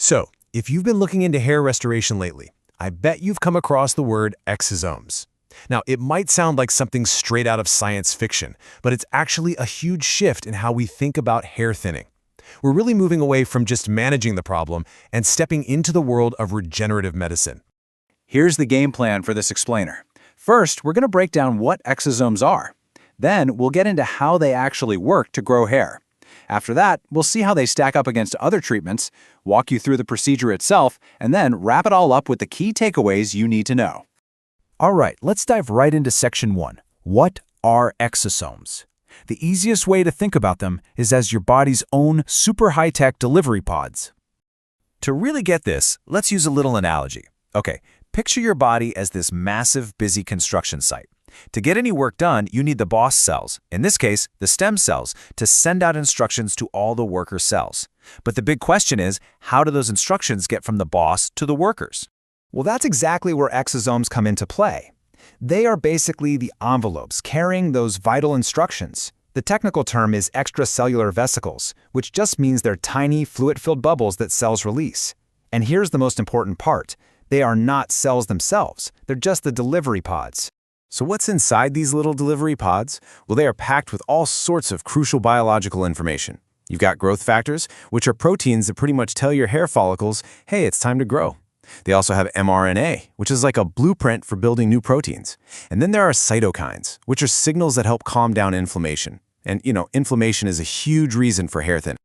So, if you've been looking into hair restoration lately, I bet you've come across the word exosomes. Now, it might sound like something straight out of science fiction, but it's actually a huge shift in how we think about hair thinning. We're really moving away from just managing the problem and stepping into the world of regenerative medicine. Here's the game plan for this explainer. First, we're going to break down what exosomes are. Then, we'll get into how they actually work to grow hair. After that, we'll see how they stack up against other treatments, walk you through the procedure itself, and then wrap it all up with the key takeaways you need to know. All right, let's dive right into Section 1. What are exosomes? The easiest way to think about them is as your body's own super high-tech delivery pods. To really get this, let's use a little analogy. Okay, picture your body as this massive, busy construction site. To get any work done, you need the boss cells, in this case, the stem cells, to send out instructions to all the worker cells. But the big question is, how do those instructions get from the boss to the workers? Well, that's exactly where exosomes come into play. They are basically the envelopes carrying those vital instructions. The technical term is extracellular vesicles, which just means they're tiny, fluid-filled bubbles that cells release. And here's the most important part. They are not cells themselves. They're just the delivery pods. So what's inside these little delivery pods? Well, they are packed with all sorts of crucial biological information. You've got growth factors, which are proteins that pretty much tell your hair follicles, hey, it's time to grow. They also have mRNA, which is like a blueprint for building new proteins. And then there are cytokines, which are signals that help calm down inflammation. And, inflammation is a huge reason for hair thinning.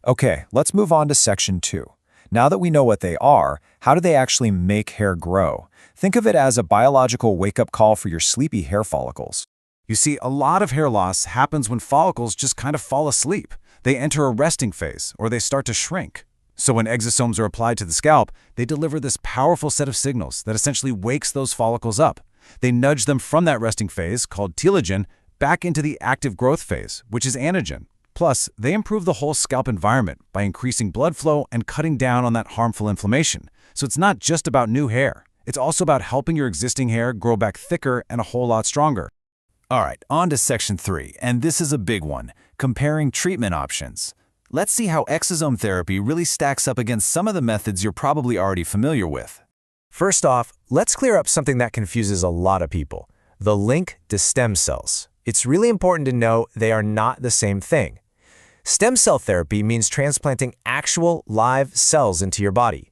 Okay, let's move on to Section 2. Now that we know what they are, how do they actually make hair grow? Think of it as a biological wake-up call for your sleepy hair follicles. You see, a lot of hair loss happens when follicles just kind of fall asleep. They enter a resting phase, or they start to shrink. So when exosomes are applied to the scalp, they deliver this powerful set of signals that essentially wakes those follicles up. They nudge them from that resting phase, called telogen, back into the active growth phase, which is anagen. Plus, they improve the whole scalp environment by increasing blood flow and cutting down on that harmful inflammation. So it's not just about new hair. It's also about helping your existing hair grow back thicker and a whole lot stronger. All right, on to Section 3, and this is a big one, comparing treatment options. Let's see how exosome therapy really stacks up against some of the methods you're probably already familiar with. First off, let's clear up something that confuses a lot of people, the link to stem cells. It's really important to know they are not the same thing. Stem cell therapy means transplanting actual live cells into your body.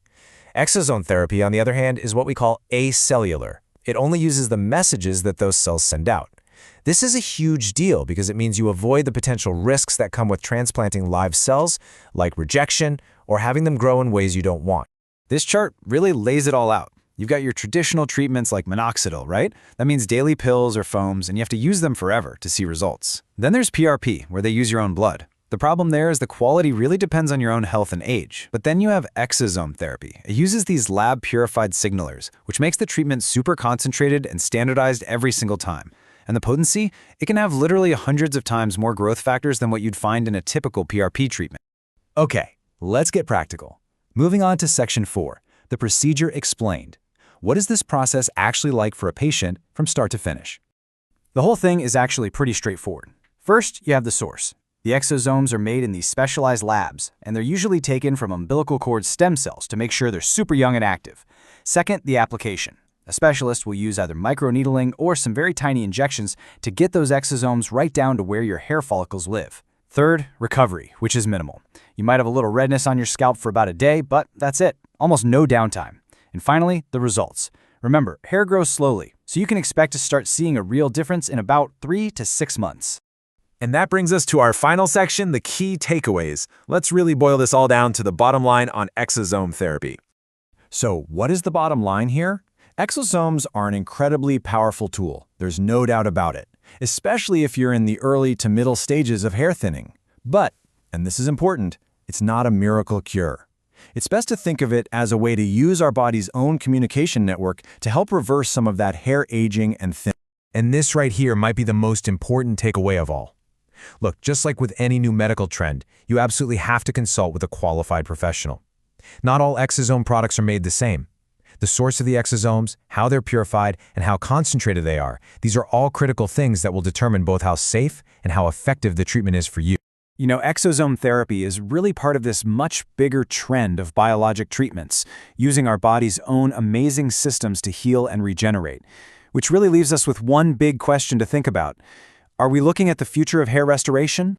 Exosome therapy, on the other hand, is what we call acellular. It only uses the messages that those cells send out. This is a huge deal because it means you avoid the potential risks that come with transplanting live cells, like rejection or having them grow in ways you don't want. This chart really lays it all out. You've got your traditional treatments like minoxidil, right? That means daily pills or foams, and you have to use them forever to see results. Then there's PRP, where they use your own blood. The problem there is the quality really depends on your own health and age. But then you have exosome therapy. It uses these lab-purified signalers, which makes the treatment super concentrated and standardized every single time. And the potency? It can have literally hundreds of times more growth factors than what you'd find in a typical PRP treatment. Okay, let's get practical. Moving on to Section 4, the procedure explained. What is this process actually like for a patient from start to finish? The whole thing is actually pretty straightforward. First, you have the source. The exosomes are made in these specialized labs, and they're usually taken from umbilical cord stem cells to make sure they're super young and active. Second, the application. A specialist will use either microneedling or some very tiny injections to get those exosomes right down to where your hair follicles live. Third, recovery, which is minimal. You might have a little redness on your scalp for about a day, but that's it. Almost no downtime. And finally, the results. Remember, hair grows slowly, so you can expect to start seeing a real difference in about 3 to 6 months. And that brings us to our final section, the key takeaways. Let's really boil this all down to the bottom line on exosome therapy. So what is the bottom line here? Exosomes are an incredibly powerful tool. There's no doubt about it, especially if you're in the early to middle stages of hair thinning. But, and this is important, it's not a miracle cure. It's best to think of it as a way to use our body's own communication network to help reverse some of that hair aging and thinning. And this right here might be the most important takeaway of all. Look, just like with any new medical trend, you absolutely have to consult with a qualified professional. Not all exosome products are made the same. The source of the exosomes, how they're purified, and how concentrated they are, these are all critical things that will determine both how safe and how effective the treatment is for you. You know, exosome therapy is really part of this much bigger trend of biologic treatments, using our body's own amazing systems to heal and regenerate. Which really leaves us with one big question to think about. Are we looking at the future of hair restoration?